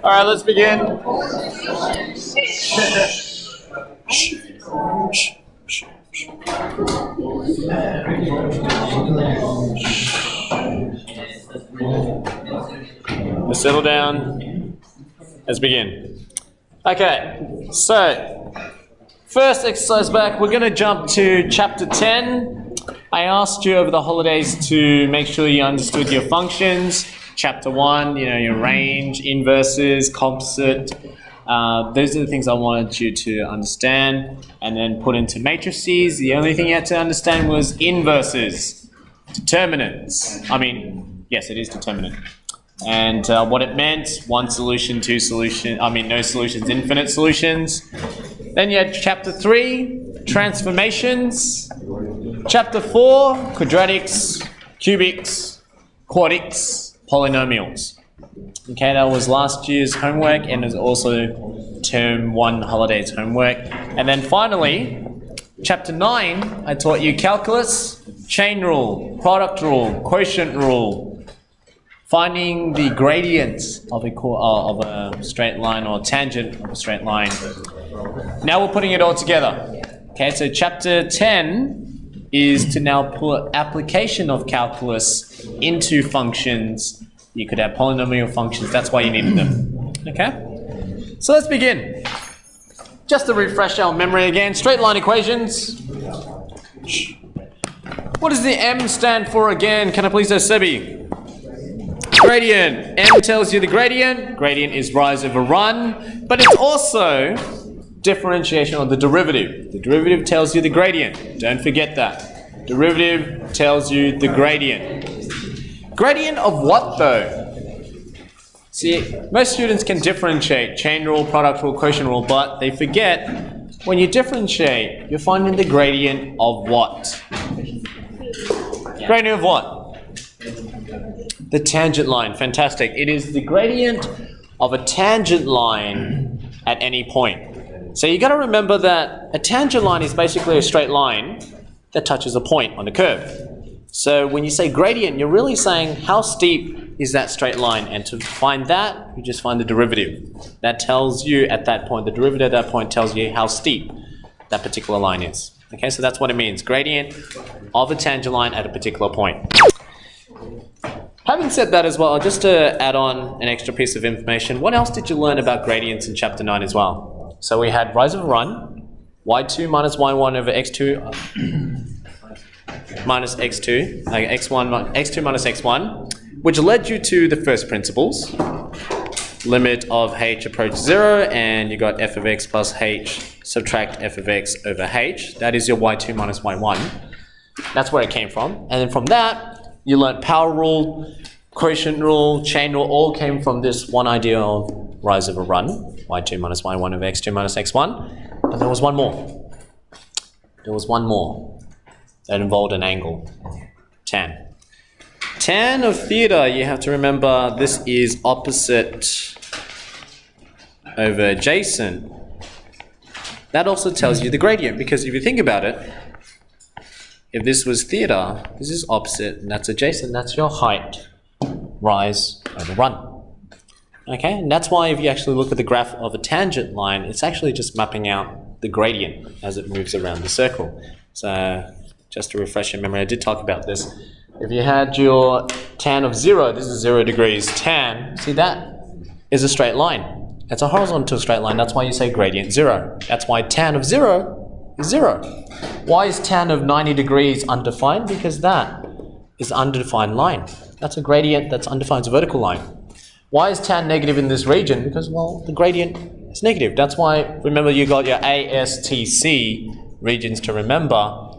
All right, let's begin. Let's settle down. Let's begin. Okay, so first exercise back, we're going to jump to chapter 10. I asked you over the holidays to make sure you understood your functions. Chapter 1, your range, inverses, composite. Those are the things I wanted you to understand and then put into matrices. The only thing you had to understand was inverses, determinants. Yes, it is determinant. And what it meant, one solution, two solution, no solutions, infinite solutions. Then you had chapter 3, transformations. Chapter 4, quadratics, cubics, quadics, polynomials. Okay, that was last year's homework and is also term 1 holidays homework. And then finally, chapter 9, I taught you calculus, chain rule, product rule, quotient rule, finding the gradients of a straight line or tangent of a straight line. Now we're putting it all together. Okay, so chapter 10 is to now put application of calculus into functions. You could have polynomial functions, that's why you needed them. Okay? So let's begin. Just to refresh our memory again, straight line equations. What does the M stand for again? Can I please have Sebi? Gradient. M tells you the gradient. Gradient is rise over run, but it's also differentiation of the derivative. The derivative tells you the gradient. Don't forget that. Derivative tells you the gradient. Gradient of what though? See, most students can differentiate chain rule, product rule, quotient rule, but they forget when you differentiate, you're finding the gradient of what? Gradient of what? The tangent line. Fantastic. It is the gradient of a tangent line at any point. So you got to remember that a tangent line is basically a straight line that touches a point on the curve. So when you say gradient, you're really saying how steep is that straight line, and to find that, you just find the derivative. That tells you at that point, the derivative at that point tells you how steep that particular line is. Okay, so that's what it means, gradient of a tangent line at a particular point. Having said that as well, just to add on an extra piece of information, what else did you learn about gradients in chapter 9 as well? So we had rise over run, y2 minus y1 over x2 minus x2, x2 minus x1, which led you to the first principles. Limit of h approach 0, and you got f of x plus h, subtract f of x over h. That is your y2 minus y1. That's where it came from. And then from that, you learned power rule, quotient rule, chain rule, all came from this one idea of rise over run, y2 minus y1 over x2 minus x1. But there was one more. There was one more that involved an angle, tan. Tan of theta, you have to remember, this is opposite over adjacent. That also tells you the gradient, because if you think about it, if this was theta, this is opposite, and that's adjacent, that's your height, rise over run. Okay, and that's why if you actually look at the graph of a tangent line, it's actually just mapping out the gradient as it moves around the circle. So, just to refresh your memory, I did talk about this. If you had your tan of 0, this is 0 degrees, tan, see that is a straight line. It's a horizontal straight line, that's why you say gradient 0. That's why tan of 0 is 0. Why is tan of 90 degrees undefined? Because that is an undefined line. That's a gradient that's undefined, it's a vertical line. Why is tan negative in this region? Because, well, the gradient is negative. That's why, remember, you got your A, S, T, C regions to remember.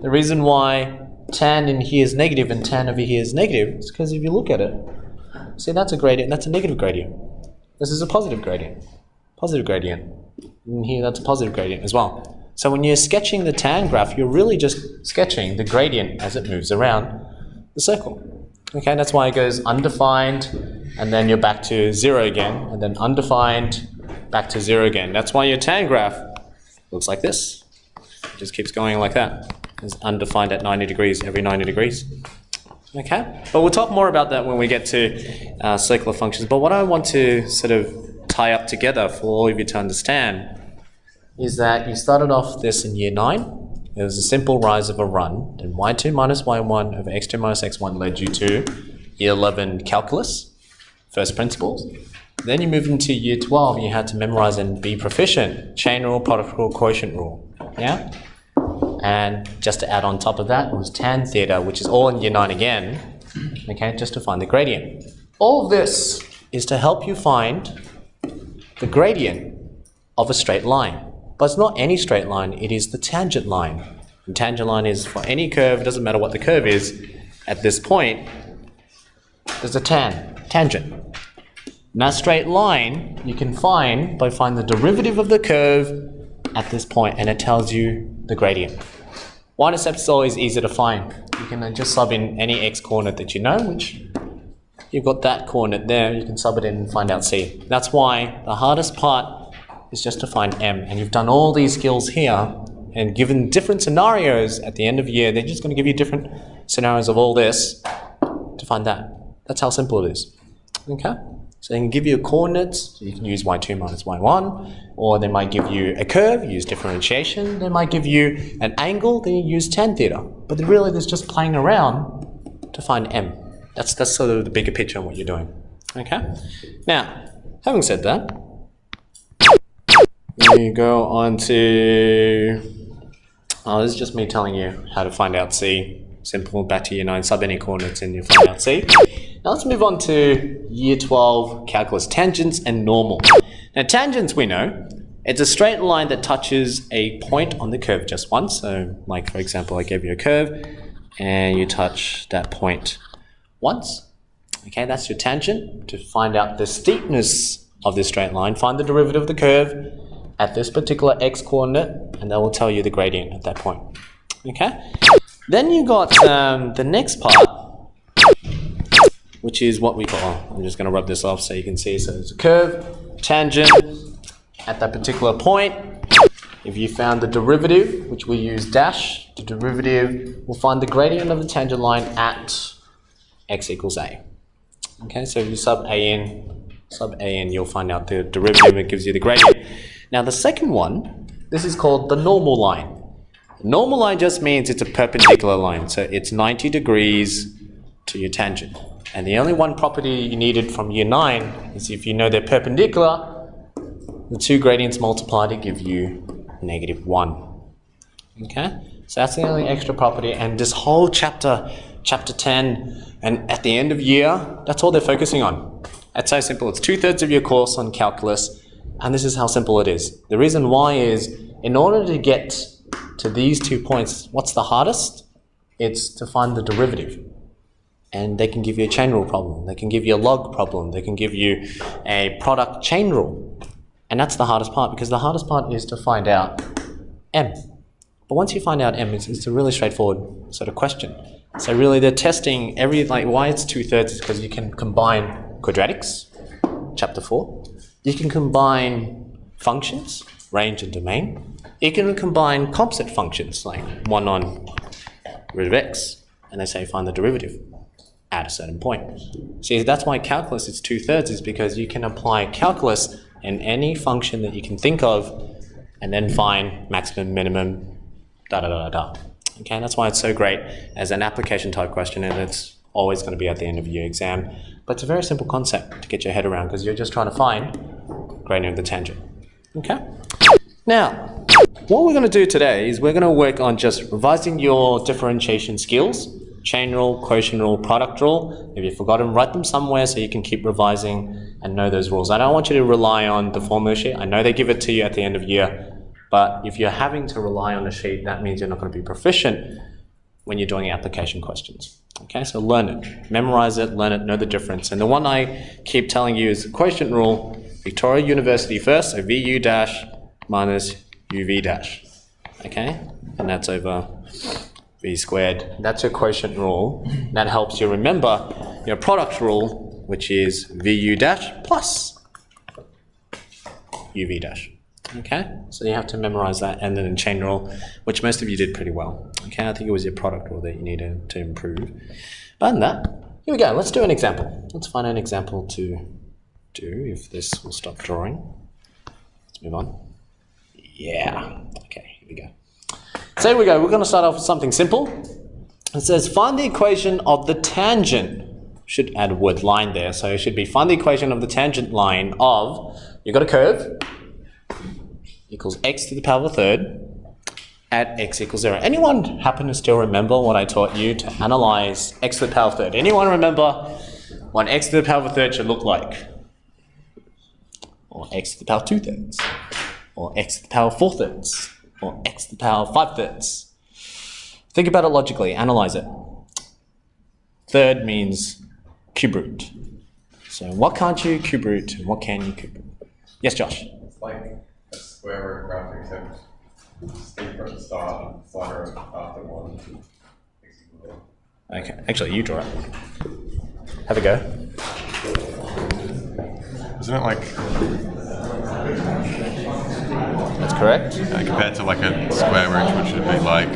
The reason why tan in here is negative and tan over here is negative is because if you look at it, see, that's a gradient, that's a negative gradient. This is a positive gradient. Positive gradient. And here, that's a positive gradient as well. So when you're sketching the tan graph, you're really just sketching the gradient as it moves around the circle. Okay, that's why it goes undefined, and then you're back to 0 again, and then undefined, back to 0 again. That's why your tan graph looks like this. It just keeps going like that. It's undefined at 90 degrees, every 90 degrees. Okay, but we'll talk more about that when we get to circular functions. But what I want to sort of tie up together for all of you to understand is that you started off this in year 9. It was a simple rise of a run. Then y2 minus y1 over x2 minus x1 led you to year 11 calculus, first principles. Then you moved into year 12 and you had to memorize and be proficient. Chain rule, product rule, quotient rule. Yeah? And just to add on top of that, it was tan theta, which is all in year 9 again. Okay, just to find the gradient. All of this is to help you find the gradient of a straight line. But it's not any straight line, it is the tangent line. The tangent line is for any curve, it doesn't matter what the curve is, at this point, there's a tangent. And that straight line you can find by finding the derivative of the curve at this point, and it tells you the gradient. Y-intercept is always easy to find. You can just sub in any x coordinate that you know, which you've got that coordinate there, you can sub it in and find out c. That's why the hardest part is just to find m. And you've done all these skills here, and given different scenarios at the end of the year, they're just going to give you different scenarios of all this to find that. That's how simple it is. Okay? So they can give you coordinates, so you can use y2 minus y1, or they might give you a curve, use differentiation. They might give you an angle, then you use tan theta. But really, there's just playing around to find m. That's sort of the bigger picture of what you're doing. Okay? Now, having said that, we go on to, this is just me telling you how to find out c. Simple, back to year 9, sub any coordinates and you'll find out c. Now let's move on to year 12 calculus, tangents and normal. Now tangents, we know, it's a straight line that touches a point on the curve just once. So like for example, I gave you a curve and you touch that point once. Okay, that's your tangent. To find out the steepness of this straight line, find the derivative of the curve at this particular x coordinate, and that will tell you the gradient at that point. Okay? Then you got the next part, which is what we call, I'm just going to rub this off so you can see. So it's a curve, tangent, at that particular point. If you found the derivative, which we use dash, the derivative will find the gradient of the tangent line at x equals a. Okay, so if you sub a in, you'll find out the derivative, it gives you the gradient. Now the second one, this is called the normal line. The normal line just means it's a perpendicular line, so it's 90 degrees to your tangent. And the only one property you needed from year 9 is if you know they're perpendicular, the two gradients multiply to give you -1. Okay? So that's the only extra property, and this whole chapter 10, and at the end of year, that's all they're focusing on. It's so simple. It's 2/3 of your course on calculus, and this is how simple it is. The reason why is, in order to get to these 2 points, what's the hardest? It's to find the derivative. And they can give you a chain rule problem. They can give you a log problem. They can give you a product chain rule. And that's the hardest part, because the hardest part is to find out m. But once you find out m, it's a really straightforward sort of question. So really they're testing why it's 2/3 is because you can combine quadratics, chapter 4. You can combine functions, range and domain. You can combine composite functions, like 1 on root of x, and they say find the derivative at a certain point. See, that's why calculus is 2/3, is because you can apply calculus in any function that you can think of, and then find maximum, minimum, Okay, that's why it's so great as an application type question, and it's always going to be at the end of your exam. But it's a very simple concept to get your head around, because you're just trying to find gradient of the tangent. Okay? Now, what we're going to do today is we're going to work on just revising your differentiation skills. Chain rule, quotient rule, product rule. If you've forgotten, write them somewhere so you can keep revising and know those rules. I don't want you to rely on the formula sheet. I know they give it to you at the end of year, but if you're having to rely on a sheet, that means you're not going to be proficient when you're doing application questions. Okay, so learn it, memorize it, learn it, know the difference. And the one I keep telling you is the quotient rule, Victoria University first, so VU dash minus UV dash. Okay, and that's over V squared. That's your quotient rule. That helps you remember your product rule, which is VU dash plus UV dash. Okay, so you have to memorize that, and then in chain rule, which most of you did pretty well. Okay, I think it was your product rule that you needed to improve. But other than that, here we go. Let's do an example. Let's find an example to do if this will stop drawing. Let's move on. Yeah. Okay, here we go. So here we go. We're going to start off with something simple. It says find the equation of the tangent. Should add a word line there. So it should be find the equation of the tangent line of, you've got a curve, equals x to the power of a third at x equals 0. Anyone happen to still remember what I taught you to analyze x to the power of a third? Anyone remember what x to the power of a third should look like? Or x to the power of 2/3? Or x to the power of 4/3? Or x to the power of 5/3? Think about it logically, analyze it. Third means cube root. So what can't you cube root and what can you cube root? Yes, Josh? It's like a square root graph except steep at the start and flatter after 1. Okay, actually you draw it. Have a go. Isn't it like... That's correct. compared to like a square root, which would be like...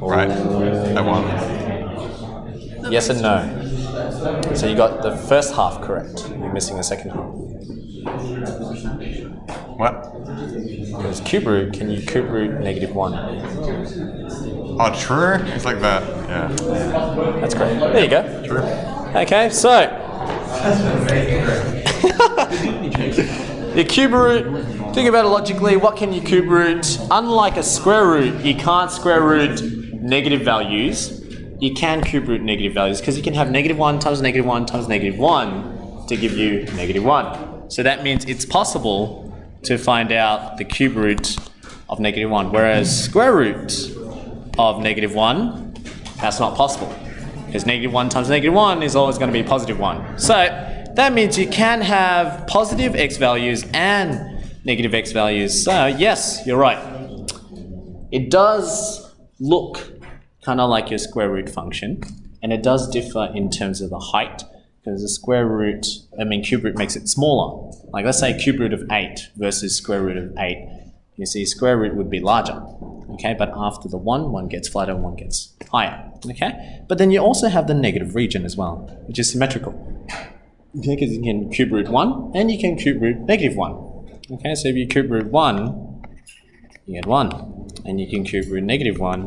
Right, at 1. Yes and no. So you got the first half correct. You're missing the second half. What? Because cube root, can you cube root -1? Oh, true? It's like that, yeah. That's great. There you go. True. Okay, so the cube root, think about it logically, what can you cube root? Unlike a square root, you can't square root negative values. You can cube root negative values because you can have -1 times -1 times -1 to give you -1. So that means it's possible to find out the cube root of -1, whereas square root of -1, that's not possible because -1 times -1 is always going to be +1. So that means you can have positive x values and negative x values. So yes, you're right. It does look kind of like your square root function, and it does differ in terms of the height, because the square root, cube root makes it smaller. Like let's say cube root of 8 versus square root of 8. You see square root would be larger, okay? But after the 1 gets flatter and 1 gets higher, okay? But then you also have the negative region as well, which is symmetrical. Okay, because you can cube root 1 and you can cube root -1. Okay, so if you cube root 1, you get 1. And you can cube root -1,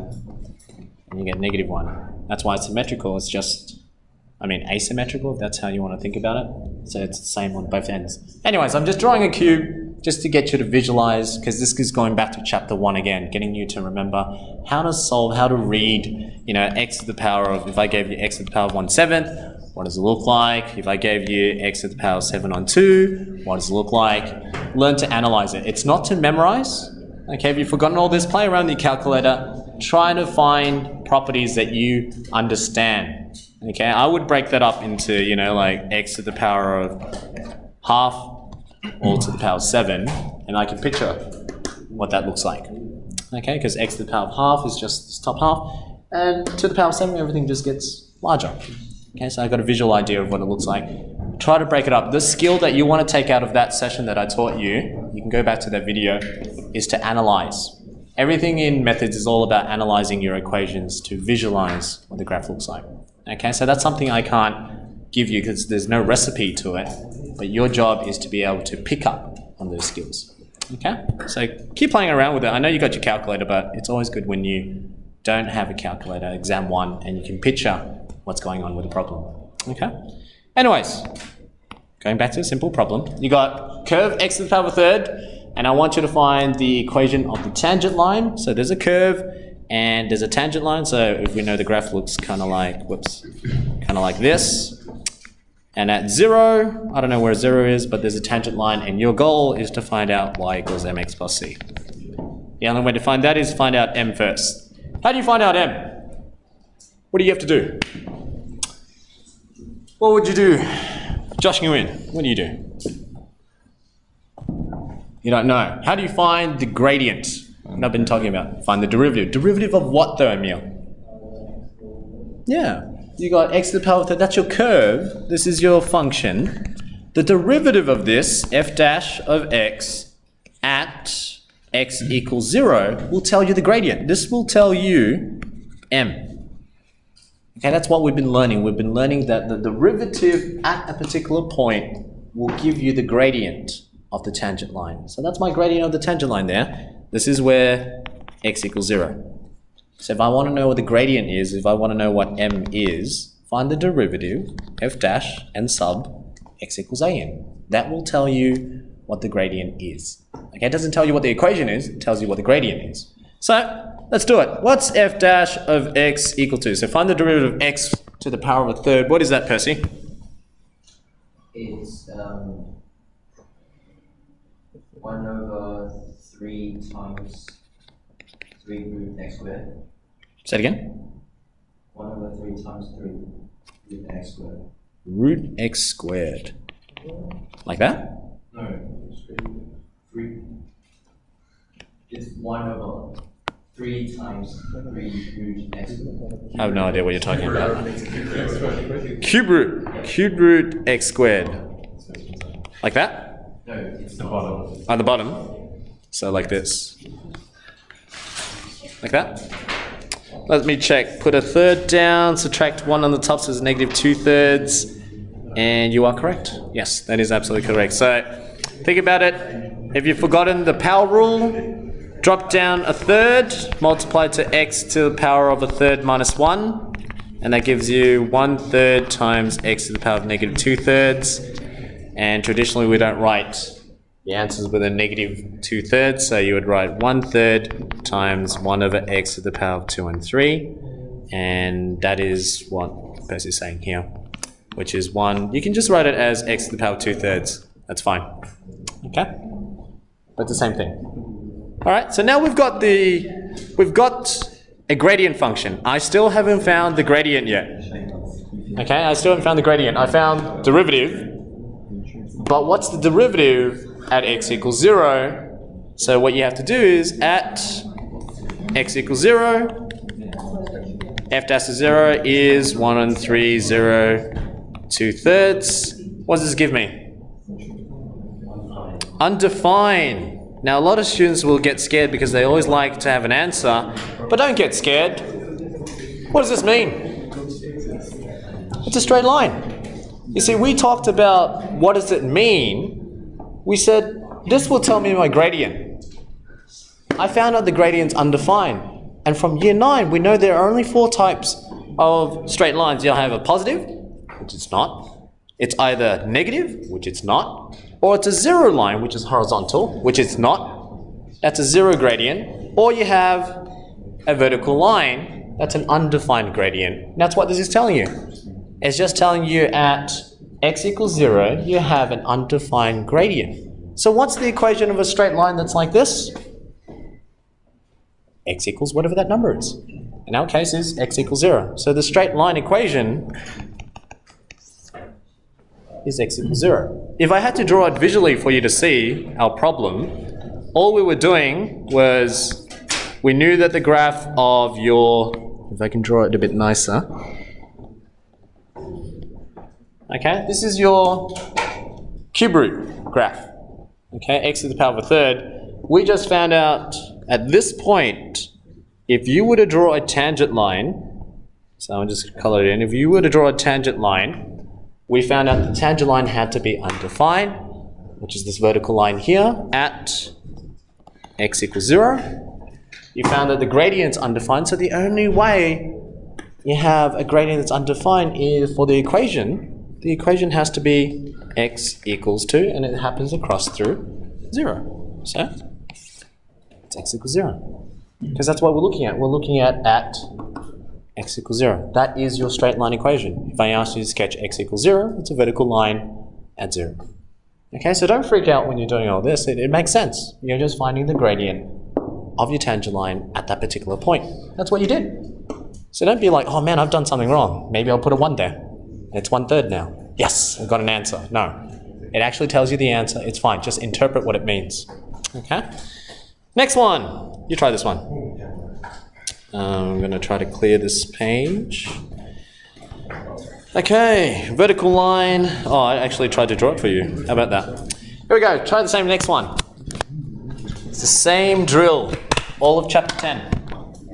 and you get -1. That's why it's symmetrical. It's just, asymmetrical, if that's how you want to think about it. So it's the same on both ends. Anyways, I'm just drawing a cube just to get you to visualize, because this is going back to chapter 1 again, getting you to remember how to solve, how to read, x to the power of, if I gave you x to the power of 1/7, what does it look like? If I gave you x to the power of 7/2, what does it look like? Learn to analyze it. It's not to memorize. Okay, if you've forgotten all this, play around with your calculator, try to find properties that you understand. Okay, I would break that up into, like x to the power of half all to the power of 7, and I can picture what that looks like. Okay, because x to the power of half is just this top half, and to the power of 7, everything just gets larger. Okay, so I've got a visual idea of what it looks like. Try to break it up. The skill that you want to take out of that session that I taught you, you can go back to that video, is to analyze. Everything in methods is all about analyzing your equations to visualize what the graph looks like. Okay, so that's something I can't give you because there's no recipe to it, but your job is to be able to pick up on those skills. Okay, so keep playing around with it. I know you got your calculator, but it's always good when you don't have a calculator, exam 1, and you can picture what's going on with the problem. Okay, anyways, going back to a simple problem. You got curve x to the power of a third, and I want you to find the equation of the tangent line. So there's a curve and there's a tangent line. So if we know the graph looks kind of like, kind of like this. And at 0, I don't know where 0 is, but there's a tangent line, and your goal is to find out y equals mx plus c. The only way to find that is find out m first. How do you find out m? What do you have to do? What would you do? Josh Nguyen, what do you do? You don't know. How do you find the gradient? And I've been talking about. Find the derivative. Derivative of what though, Emil? Yeah. You got x to the power of 3. That's your curve. This is your function. The derivative of this, f dash of x at x equals 0, will tell you the gradient. This will tell you m. Okay, that's what we've been learning. We've been learning that the derivative at a particular point will give you the gradient of the tangent line. So that's my gradient of the tangent line there. This is where x equals 0. So if I want to know what the gradient is, if I want to know what m is, find the derivative, f dash and sub x equals an. That will tell you what the gradient is. Okay, it doesn't tell you what the equation is, it tells you what the gradient is. So let's do it. What's f dash of x equal to? So find the derivative of x to the power of a third. What is that, Percy? It's 1 over 3 times 3 root x squared. Say it again. 1 over 3 times 3 root x squared. Root x squared. Like that? No. 3. It's 1 over 3 times 3 root x squared. I have no idea what you're talking about. Cube root. Cube root x squared. Like that? No, it's the bottom. On the bottom. So like this. Like that? Let me check. Put a third down, subtract 1 on the top, so it's negative 2/3. And you are correct. Yes, that is absolutely correct. So think about it. If you've forgotten the power rule, drop down a third, multiply to x to the power of a third minus 1. And that gives you 1/3 times x to the power of negative 2/3. And traditionally we don't write the answers with a negative 2/3, so you would write 1/3 times 1 over x to the power of 2 and 3. And that is what Percy's saying here, which is 1. You can just write it as x to the power of 2/3. That's fine. Okay? But the same thing. Alright, so now we've got a gradient function. I still haven't found the gradient yet. Okay, I still haven't found the gradient. I found derivative. But what's the derivative at x equals 0? So what you have to do is at x equals 0, f dash of 0 is 1 and 3, 0, 2/3. What does this give me? Undefined. Now a lot of students will get scared because they always like to have an answer, but don't get scared. What does this mean? It's a straight line. You see, we talked about what does it mean. We said, this will tell me my gradient. I found out the gradient's undefined. And from year 9, we know there are only 4 types of straight lines. You'll have a positive, which it's not. It's either negative, which it's not. Or it's a 0 line, which is horizontal, which it's not. That's a 0 gradient. Or you have a vertical line. That's an undefined gradient. That's what this is telling you. It's just telling you at x equals 0, you have an undefined gradient. So what's the equation of a straight line that's like this? X equals whatever that number is. In our case is x equals 0. So the straight line equation is x equals 0. If I had to draw it visually for you to see our problem, all we were doing was we knew that the graph of your, if I can draw it a bit nicer. Okay, this is your cube root graph. Okay, x to the power of a third. We just found out at this point, if you were to draw a tangent line, so I'll just color it in. If you were to draw a tangent line, we found out the tangent line had to be undefined, which is this vertical line here, at x equals 0. You found that the gradient's undefined, so the only way you have a gradient that's undefined is for the equation. The equation has to be x equals 2, and it happens to cross through 0. So it's x equals 0. Because that's what we're looking at. We're looking at x equals 0. That is your straight line equation. If I ask you to sketch x equals 0, it's a vertical line at 0. Okay, so don't freak out when you're doing all this. It makes sense. You're just finding the gradient of your tangent line at that particular point. That's what you did. So don't be like, oh man, I've done something wrong. Maybe I'll put a 1 there. It's 1/3 now. Yes, I've got an answer. No. It actually tells you the answer. It's fine. Just interpret what it means. Okay? Next one. You try this one. I'm going to try to clear this page. Okay. Vertical line. Oh, I actually tried to draw it for you. How about that? Here we go. Try the same next one. It's the same drill. All of chapter 10.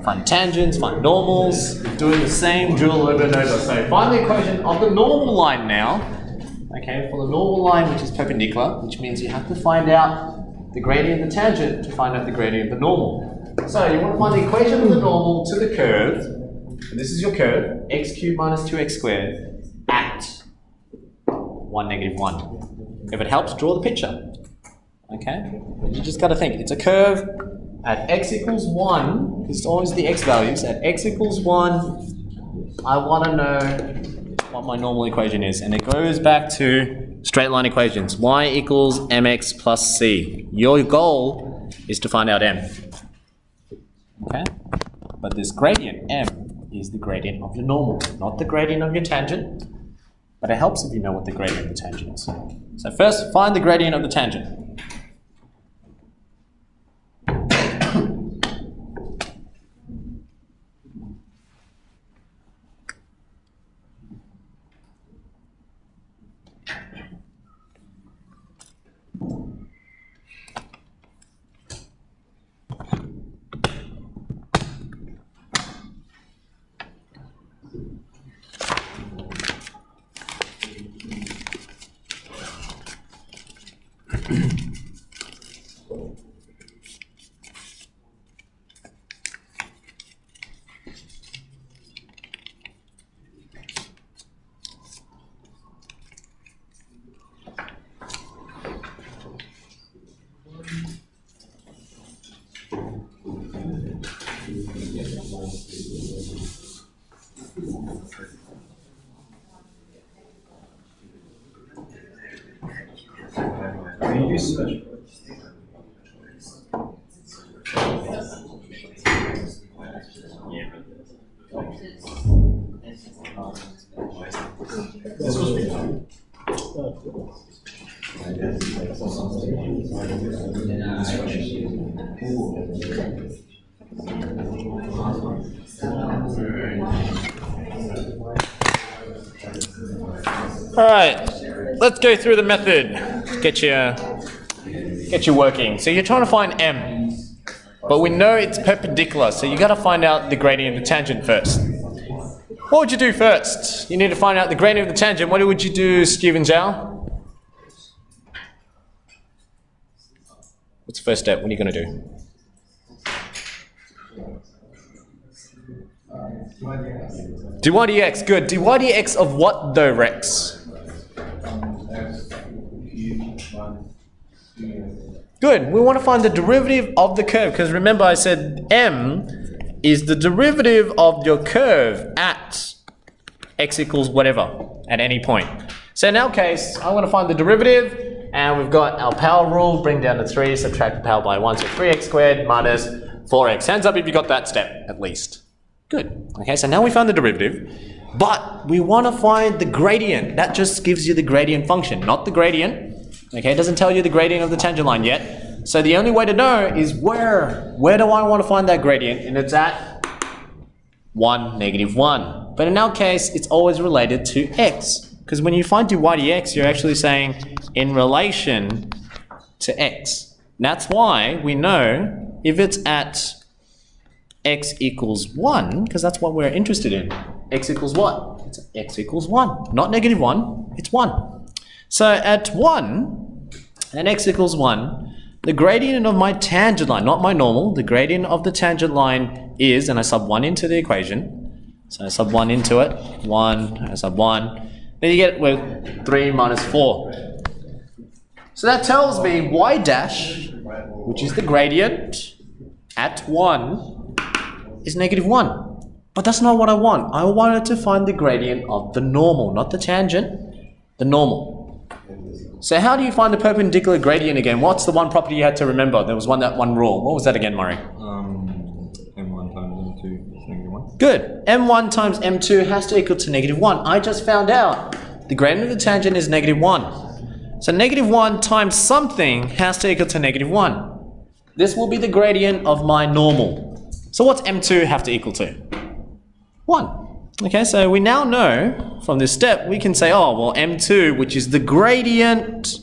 find tangents, find normals, doing the same drill over and over. So find the equation of the normal line now. Okay, for the normal line which is perpendicular, which means you have to find out the gradient of the tangent to find out the gradient of the normal. So you want to find the equation of the normal to the curve, and this is your curve, x cubed minus 2x squared at 1, negative 1. If it helps, draw the picture. Okay, you just got to think, it's a curve at x equals 1, it's always the x values, at x equals 1, I want to know what my normal equation is, and it goes back to straight line equations, y equals mx plus c. Your goal is to find out m. Okay, but this gradient, m, is the gradient of your normal, not the gradient of your tangent, but it helps if you know what the gradient of the tangent is. So first, find the gradient of the tangent. Alright, let's go through the method. Get you working. So you're trying to find m, but we know it's perpendicular, so you got to find out the gradient of the tangent first. What would you do first? You need to find out the gradient of the tangent. What would you do, Steven Zhao? What's the first step? What are you going to do? dy dx, good. dy dx of what though, Rex? Good, we want to find the derivative of the curve, because remember I said m is the derivative of your curve at x equals whatever, at any point. So in our case, I want to find the derivative, and we've got our power rule, bring down to 3, subtract the power by 1, so 3x squared minus 4x. Hands up if you got that step, at least. Good. Okay, so now we found the derivative, but we want to find the gradient. That just gives you the gradient function, not the gradient. Okay, it doesn't tell you the gradient of the tangent line yet. So the only way to know is where do I want to find that gradient? And it's at 1, negative 1. But in our case, it's always related to x. Because when you find dy dx, you're actually saying in relation to x. And that's why we know if it's at x equals 1, because that's what we're interested in. X equals what? It's x equals 1. Not negative 1, it's 1. So at 1, and x equals 1, the gradient of my tangent line, not my normal, the gradient of the tangent line is, and I sub 1 into the equation. So I sub 1 into it, 1, I sub 1. Then you get with 3 minus 4. So that tells me y dash, which is the gradient at 1, is negative 1. But that's not what I want. I wanted to find the gradient of the normal, not the tangent, the normal. So how do you find the perpendicular gradient again? What's the one property you had to remember? There was one rule. What was that again, Murray? m1 times m2 is negative 1. Good. m1 times m2 has to equal to negative 1. I just found out the gradient of the tangent is negative 1. So negative 1 times something has to equal to negative 1. This will be the gradient of my normal. So what's m2 have to equal to? 1. Okay, so we now know from this step, we can say, oh, well, m2, which is the gradient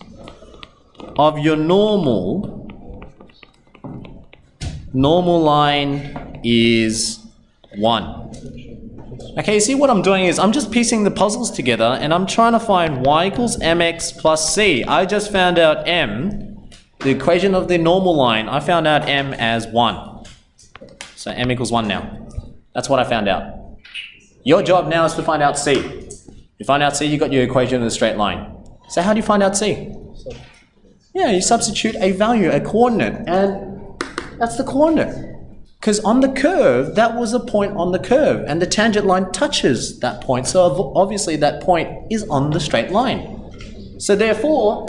of your normal line is 1. Okay, you see what I'm doing is I'm just piecing the puzzles together and I'm trying to find y equals mx plus c. I just found out m, the equation of the normal line, I found out m as 1. So m equals 1 now. That's what I found out. Your job now is to find out c. You find out c, you got your equation of the straight line. So how do you find out c? Yeah, you substitute a value, a coordinate, and that's the coordinate. Because on the curve, that was a point on the curve, and the tangent line touches that point, so obviously that point is on the straight line. So therefore,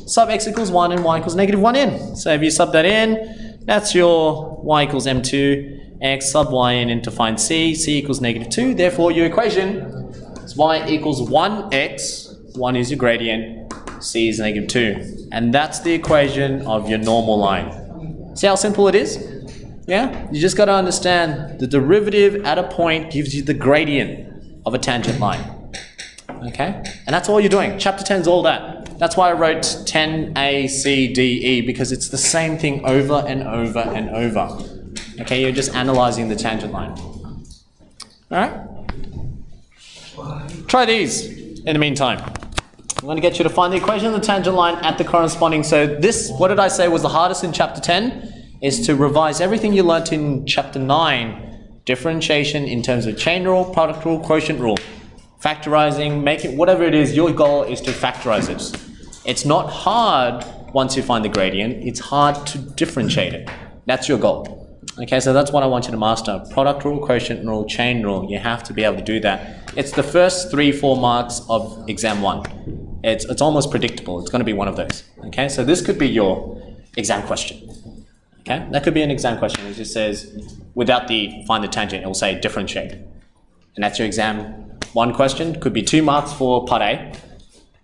sub x equals 1 and y equals -1 in. So if you sub that in, that's your y equals m2, x sub y in to find c, c equals -2. Therefore, your equation is y equals 1x, 1 is your gradient, c is -2. And that's the equation of your normal line. See how simple it is? Yeah? You just got to understand the derivative at a point gives you the gradient of a tangent line. Okay? And that's all you're doing. Chapter 10 is all that. That's why I wrote 10A, C, D, E, because it's the same thing over and over and over. Okay? You're just analyzing the tangent line. Alright? Try these in the meantime. I'm going to get you to find the equation of the tangent line at the corresponding. So this, what did I say was the hardest in chapter 10? Is to revise everything you learnt in chapter 9. Differentiation in terms of chain rule, product rule, quotient rule. Factorizing, make it, whatever it is, your goal is to factorize it. It's not hard once you find the gradient, it's hard to differentiate it. That's your goal. Okay, so that's what I want you to master. Product rule, quotient rule, chain rule. You have to be able to do that. It's the first 3-4 marks of exam 1. It's almost predictable. It's going to be one of those. Okay, so this could be your exam question. Okay, that could be an exam question. It just says, without the find the tangent, it will say differentiate. And that's your exam 1 question. Could be 2 marks for part A.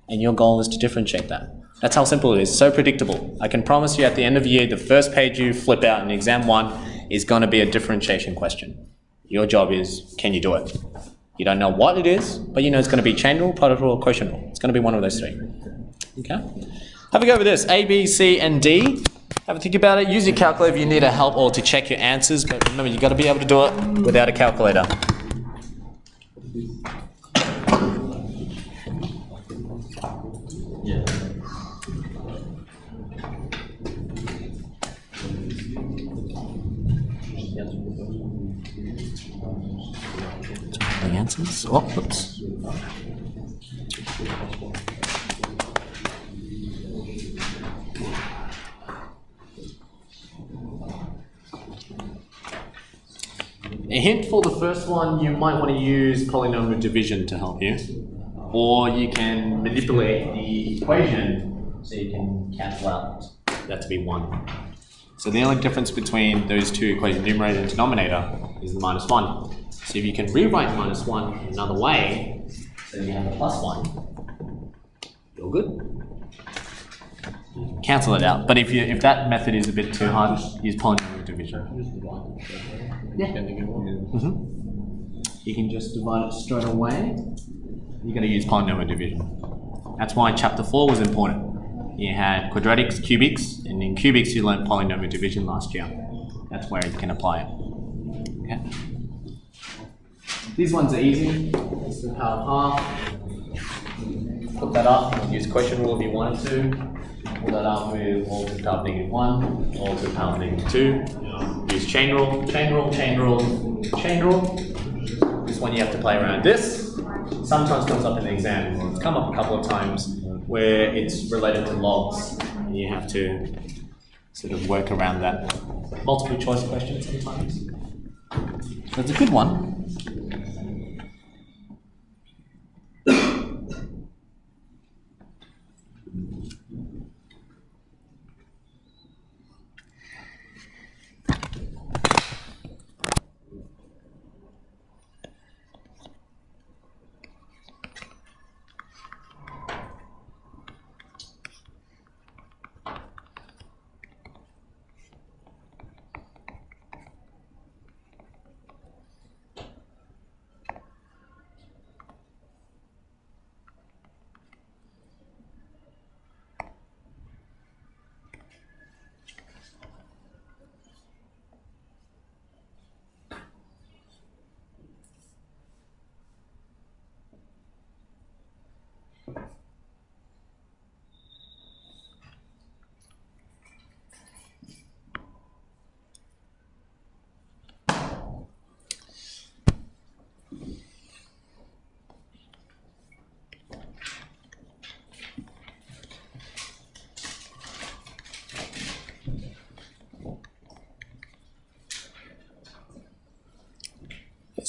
And your goal is to differentiate that. That's how simple it is. So predictable. I can promise you at the end of the year, the first page you flip out in exam 1 is going to be a differentiation question. Your job is, can you do it? You don't know what it is, but you know it's going to be chain rule, product rule, or quotient rule. It's going to be one of those 3. Okay? Have a go with this. A, B, C, and D. Have a think about it. Use your calculator if you need a help or to check your answers, but remember, you've got to be able to do it without a calculator. Yeah. The answers? Oh, whoops. A hint for the first one, you might want to use polynomial division to help you. Or you can manipulate the equation so you can cancel out that to be 1. So the only difference between those 2 equations, numerator and denominator, is the -1. So if you can rewrite -1 in another way, so you have a +1, you're good. Cancel it out. But if that method is a bit too hard, use polynomial division. Yeah. You can just divide it straight away. You're going to use polynomial division. That's why chapter 4 was important. You had quadratics, cubics, and in cubics you learned polynomial division last year. That's where you can apply it. Okay. These ones are easy. It's the power of half. Put that up. Use quotient rule if you wanted to. Put that up with all to the power of -1, all to the power of -2. Use chain rule, chain rule, chain rule, chain rule. This one you have to play around. This sometimes comes up in the exam. It's come up a couple of times where it's related to logs. And you have to sort of work around that. Multiple choice question sometimes. That's a good one.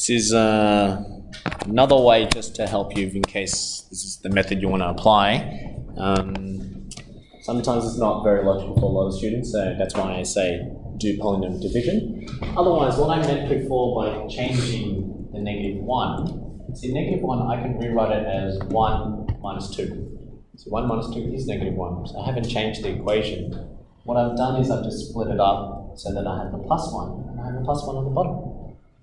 This is another way just to help you in case this is the method you want to apply. Sometimes it's not very logical for a lot of students, so that's why I say do polynomial division. Otherwise, what I meant before by changing the -1, see -1 I can rewrite it as 1 minus 2. So 1 minus 2 is -1, so I haven't changed the equation. What I've done is I've just split it up so that I have the +1 and I have the +1 on the bottom.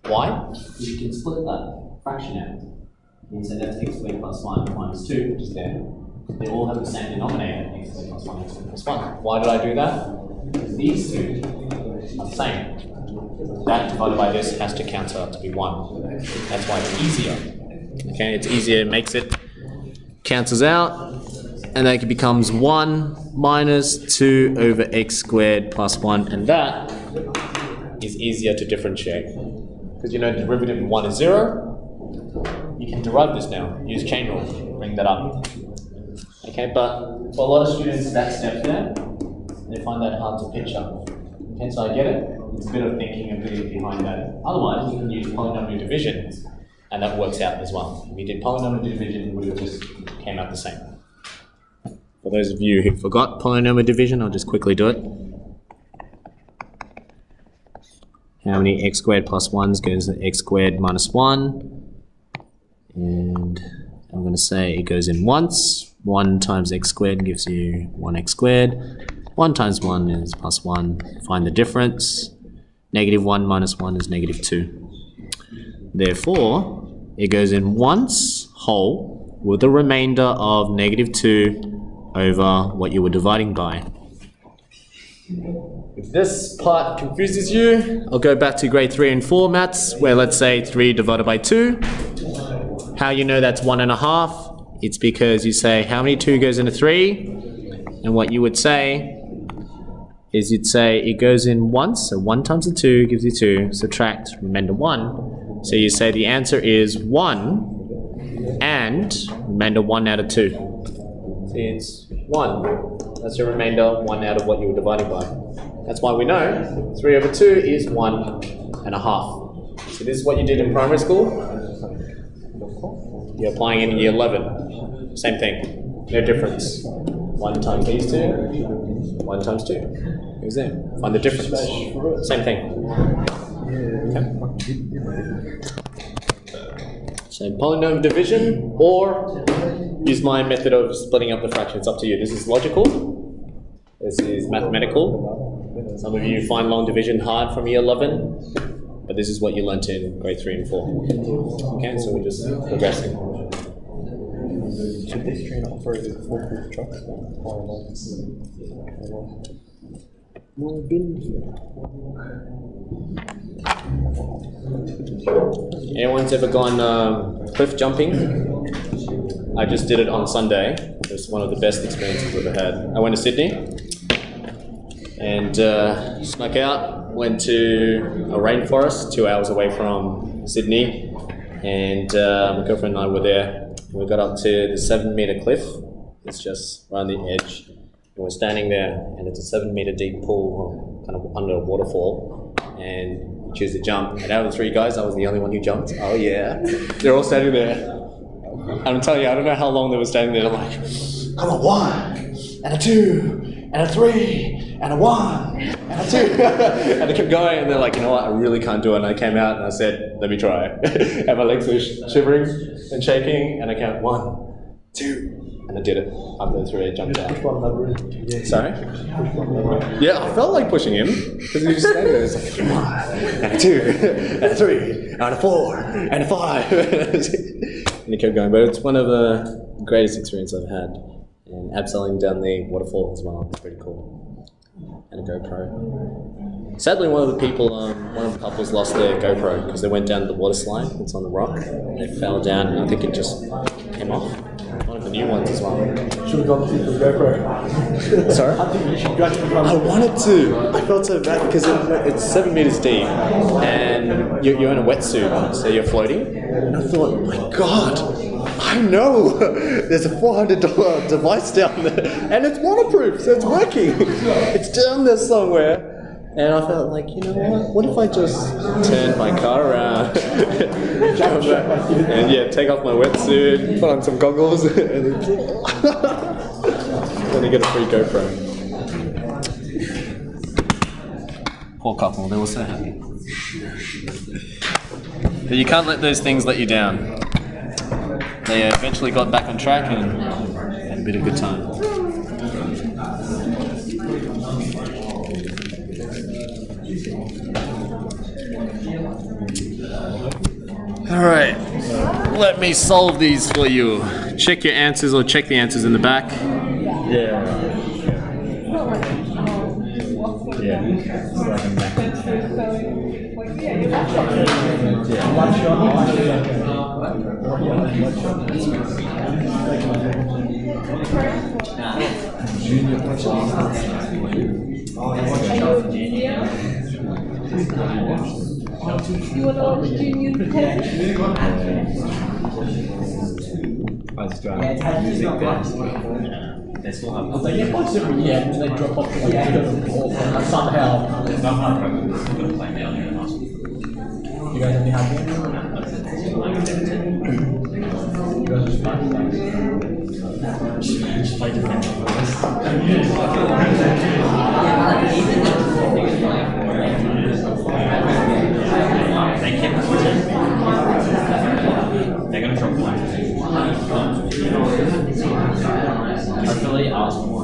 Why? Because you can split that fraction out. And so that's x squared plus 1 minus 2, which is there. They all have the same denominator, x squared plus 1, x squared plus 1. Why did I do that? Because these two are the same. That divided by this has to cancel out to be 1. That's why it's easier. Okay, it's easier, it makes it, cancels out, and then it becomes 1 minus 2 over x squared plus 1, and that is easier to differentiate. Because you know the derivative of 1 is 0, you can derive this now. Use chain rule, bring that up. Okay, but for a lot of students, that step there, they find that hard to picture. Okay, so I get it. It's a bit of thinking and bit behind that. Otherwise, you can use polynomial division, and that works out as well. If you did polynomial division, it would have just came out the same. For those of you who forgot polynomial division, I'll just quickly do it. How many x squared plus 1s goes to x squared minus 1? And I'm going to say it goes in once. 1 times x squared gives you 1x squared. 1 times 1 is plus 1. Find the difference. -1 minus 1 is -2. Therefore, it goes in once whole with a remainder of -2 over what you were dividing by. If this part confuses you, I'll go back to grade 3 and 4 maths, where let's say 3 divided by 2. How you know that's 1.5? It's because you say how many 2 goes into 3, and what you would say is you'd say it goes in once, so 1 times the 2 gives you 2, subtract remainder 1. So you say the answer is 1 and remainder 1 out of 2. See, it's 1. That's your remainder, 1 out of what you were dividing by. That's why we know 3 over 2 is 1.5. So this is what you did in primary school. You're applying it in year 11. Same thing. No difference. 1 times these two, 1 times 2. Here's there. Find the difference. Same thing. Okay. So polynomial division, or use my method of splitting up the fraction. It's up to you. This is logical. This is mathematical. Some of you find long division hard from year 11, but this is what you learnt in grade 3 and 4. Okay, so we're just progressing. Should this train operate with forklift trucks or more bin here? Anyone's ever gone cliff jumping? I just did it on Sunday. It was one of the best experiences I've ever had. I went to Sydney and snuck out, went to a rainforest 2 hours away from Sydney, and my girlfriend and I were there. We got up to the 7-meter cliff. It's just right on the edge. And we're standing there, and it's a 7-meter deep pool, kind of under a waterfall. And you choose to jump. And out of the 3 guys, I was the only one who jumped. Oh yeah. They're all standing there. And I'm telling you, I don't know how long they were standing there. They're like, come on, 1, and a 2, and a 3, and a 1, and a 2. And they kept going, and they're like, you know what, I really can't do it. And I came out and I said, let me try. And my legs were shivering and shaking, and I counted 1, 2, and I did it. After the 3, I jumped out. Sorry? Yeah, I felt like pushing him, because he was just standing there. It's like, 1, and a 2, and a 3, and a 4, and a 5. And he kept going, but it's one of the greatest experiences I've had. And abseiling down the waterfall as well. It's pretty cool. And a GoPro. Sadly, one of the people, one of the couples lost their GoPro because they went down the water slide. It's on the rock. They fell down, and I think it just came off. One of the new ones as well. Should have gone to the GoPro. Sorry? I think you should go to the I wanted to. I felt so bad because it's 7 meters deep, and you're in a wetsuit, so you're floating. And I thought, my God, I know there's a $400 device down there, and it's waterproof, so it's working. It's down there somewhere. And I felt like, you know what if I just turned my car around and yeah, take off my wetsuit, put on some goggles, and then I get a free GoPro. Poor couple, they were so happy. But you can't let those things let you down. They eventually got back on track and had a bit of good time. Alright, let me solve these for you. Check your answers or check the answers in the back. Yeah. You want to watch junior test? I was trying to music dance. They still have. I was like, yeah, once every year, and then they drop off to like somehow. You guys only have one? You guys just play defense. They kept they're going to drop one. I really asked more.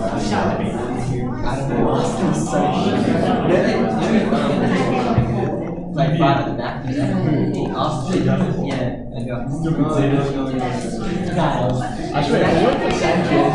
Like far at the back, you know? Asked yeah, and go. I swear, I went for Sanchez.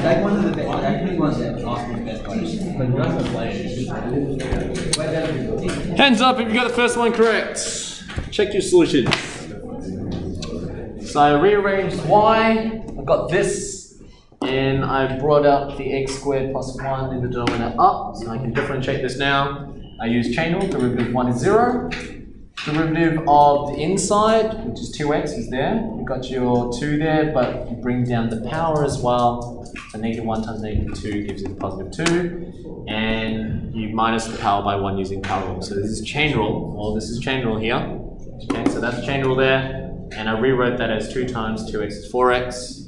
Like one of the best, I think was Arsenal's best players. Hands up if you got the first one correct. Check your solution. So I rearranged y, I got this, and I brought out the x squared plus 1 in the denominator up, so I can differentiate this now. I use chain rule, derivative of 1 is 0. Derivative of the inside, which is 2x, is there. You've got your 2 there, but you bring down the power as well. So negative 1 times negative 2 gives you the positive 2. And you minus the power by 1 using power rule. So this is chain rule, or this is chain rule here. Okay, so that's chain rule there. And I rewrote that as 2 times 2x is 4x.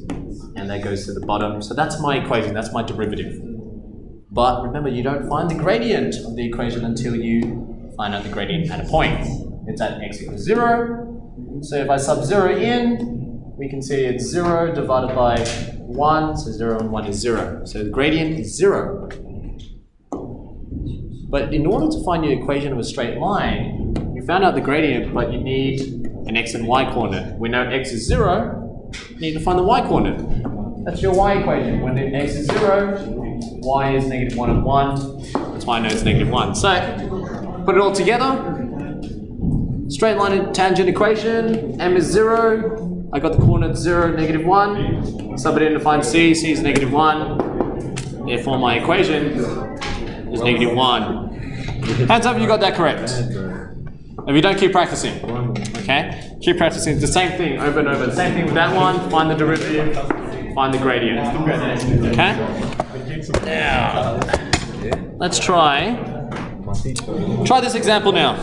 And that goes to the bottom. So that's my equation, that's my derivative. But remember, you don't find the gradient of the equation until you find out the gradient at a point. It's at x equals 0. So if I sub 0 in, we can see it's 0 divided by 1. So 0 and 1 is 0. So the gradient is 0. But in order to find your equation of a straight line, you found out the gradient, but you need an x and y coordinate. We know x is 0, you need to find the y coordinate. That's your y equation. When x is 0, y is negative 1 and 1. That's why I know it's negative 1. So, put it all together. Straight line and tangent equation. M is 0. I got the coordinates 0, negative 1. Sub it in to find c. C is negative 1. Therefore, my equation is negative 1. Hands up if you got that correct. If you don't, keep practicing. Okay? Keep practicing. It's the same thing over and over. The same thing with that one. Find the derivative. Find the gradient. Okay? Now, let's try this example now.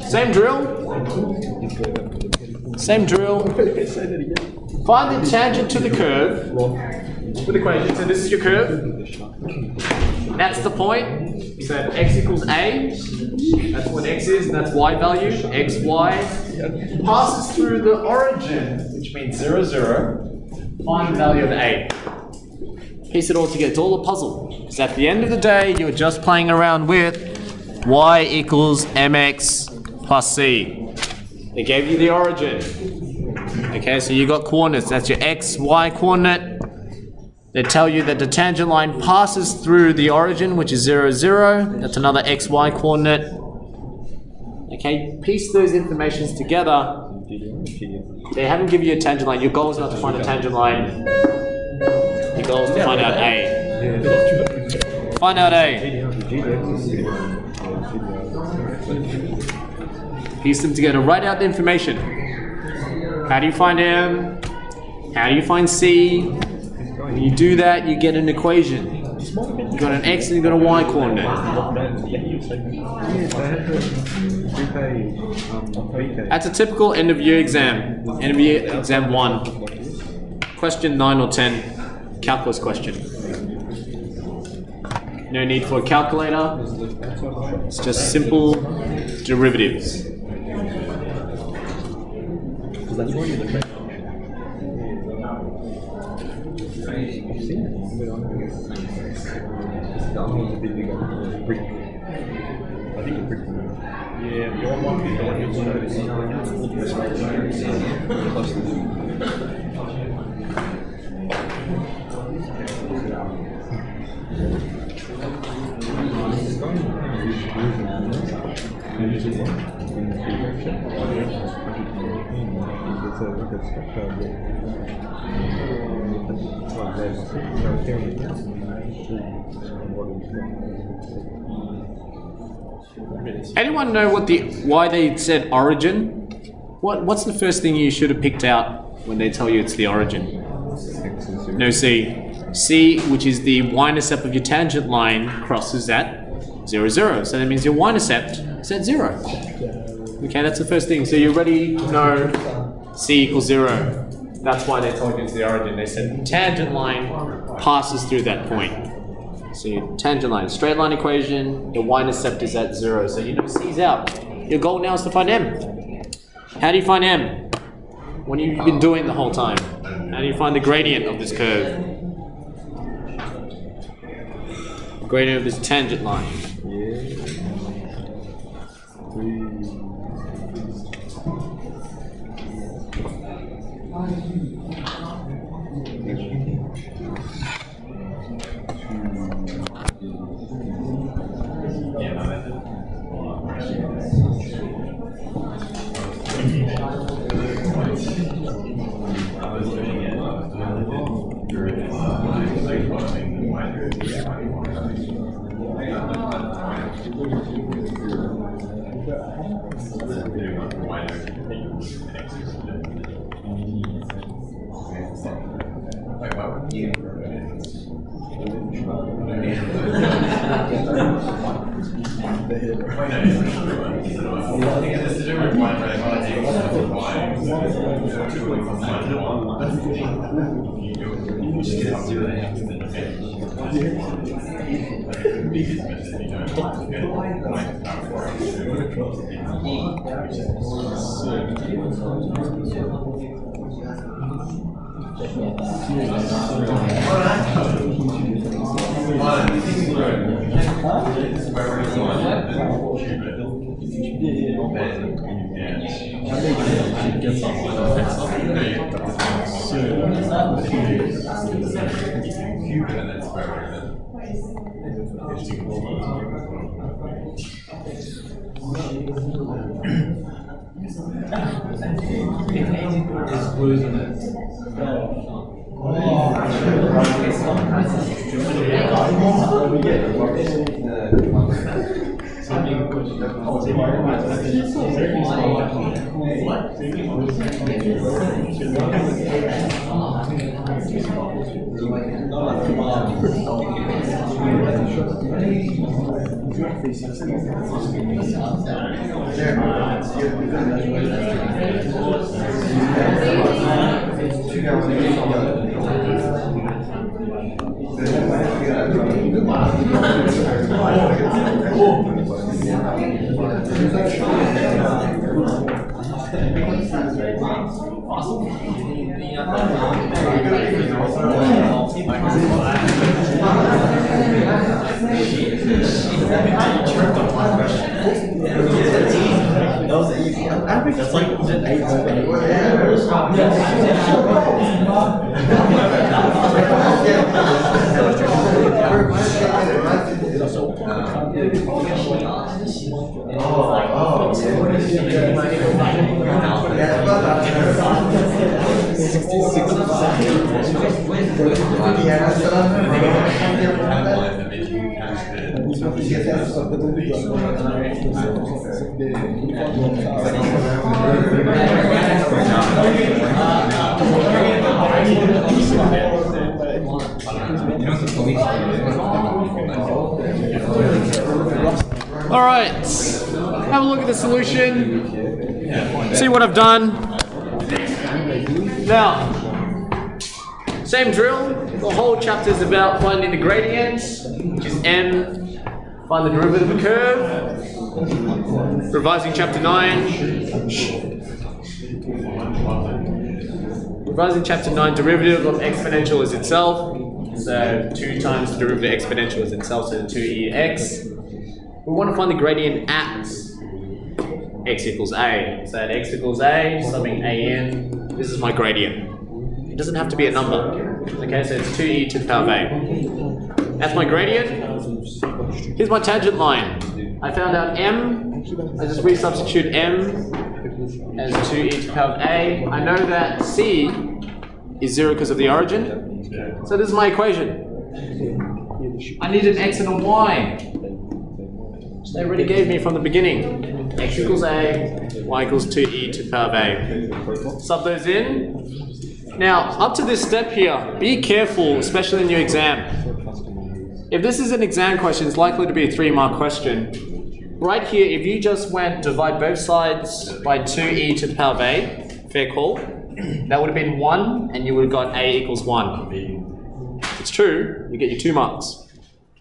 Same drill. Same drill. Find the tangent to the curve with equation. So this is your curve. That's the point. So x equals a. That's what x is, and that's y value. X, y. Passes through the origin, which means 0, 0. Find the value of a. Piece it all together. It's all a puzzle. Because at the end of the day, you're just playing around with y equals mx plus c. They gave you the origin. Okay, so you got coordinates. That's your x, y coordinate. They tell you that the tangent line passes through the origin, which is 0, 0. That's another xy coordinate. Okay, piece those informations together. They haven't given you a tangent line. Your goal is not to find a tangent line. Your goal is to find out A. Find out A. Piece them together. Write out the information. How do you find M? How do you find C? When you do that, you get an equation. You've got an X and you've got a Y coordinate. That's a typical end of year exam. End of year exam 1. Question 9 or 10. Calculus question. No need for a calculator. It's just simple derivatives. Anyone know why they said origin? What's the first thing you should have picked out when they tell you it's the origin? No, C. C, which is the y-intercept of your tangent line, crosses at 0, 0. So that means your y-intercept is at 0. Okay, that's the first thing. So you already know C equals 0. That's why they told you it's the origin. They said tangent line passes through that point. So your tangent line, straight line equation, the y-intercept is at 0. So you know C's out. Your goal now is to find M. How do you find M? What have you been doing the whole time? How do you find the gradient of this curve? Gradient of this tangent line. analyze it, if you catch All right, have a look at the solution. See what I've done. Now, same drill. The whole chapter is about finding the gradients, which is m. Find the derivative of a curve. Revising chapter 9. Revising chapter 9, derivative of exponential is itself. So 2 times the derivative of exponential is itself, so 2ex. We want to find the gradient at x equals a. So at x equals a, subbing a in, this is my gradient. It doesn't have to be a number. Okay, so it's 2e to the power of a. That's my gradient. Here's my tangent line. I found out m. I just resubstitute m as 2e to the power of a. I know that c is 0 because of the origin. So this is my equation. I need an x and a y. So they already gave me from the beginning. X equals a, y equals 2e to the power of a. Sub those in. Now, up to this step here, be careful, especially in your exam. If this is an exam question, it's likely to be a 3-mark question. Right here, if you just went divide both sides by 2e to the power of a, fair call, that would have been 1, and you would have got a equals 1. It's true, you get your 2 marks.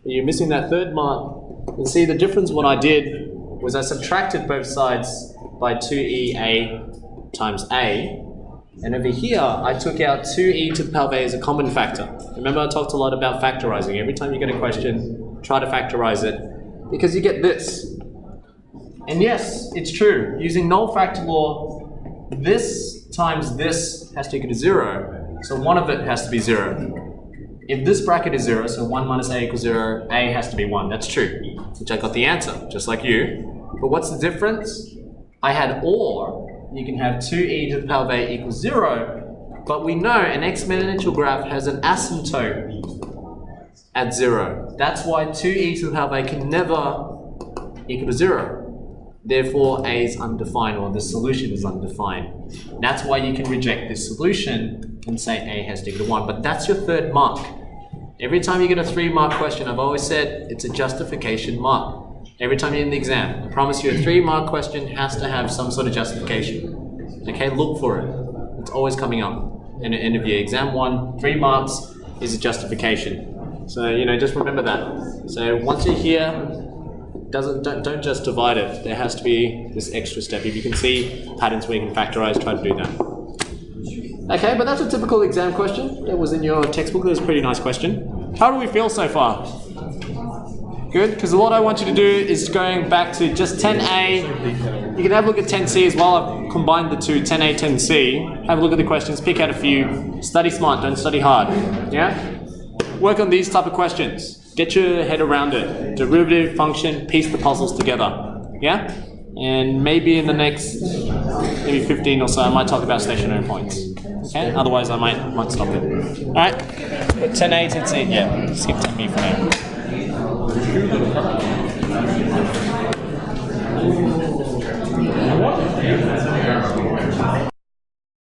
But you're missing that 3rd mark. And see, the difference what I did was I subtracted both sides by 2ea times a. And over here, I took out 2e to the power of a as a common factor. Remember, I talked a lot about factorizing. Every time you get a question, try to factorize it, because you get this. And yes, it's true. Using null factor law, this times this has to equal to 0. So one of it has to be 0. If this bracket is 0, so 1 minus a equals 0, a has to be 1. That's true, which I got the answer, just like you. But what's the difference? I had or. You can have 2e to the power of a equals 0, but we know an exponential graph has an asymptote at 0. That's why 2e to the power of a can never equal to 0. Therefore, a is undefined, or the solution is undefined. That's why you can reject this solution and say a has to equal to 1. But that's your 3rd mark. Every time you get a 3-mark question, I've always said it's a justification mark. Every time you're in the exam, I promise you a 3-mark question has to have some sort of justification. Okay, look for it. It's always coming up in the end of year. Exam 1, 3 marks is a justification. So, just remember that. So once you're here, don't just divide it. There has to be this extra step. If you can see patterns where you can factorize, try to do that. Okay, but that's a typical exam question. It was in your textbook. It was a pretty nice question. How do we feel so far? Good, because what I want you to do is going back to just 10A. You can have a look at 10C as well. I've combined the two, 10A, 10C. Have a look at the questions, pick out a few. Study smart, don't study hard. Yeah? Work on these type of questions. Get your head around it. Derivative, function, piece the puzzles together. Yeah? And maybe in the next, maybe 15 or so, I might talk about stationary points. Okay? Otherwise, I might stop it. All right? But 10A, 10C, yeah. Skip 10B for now.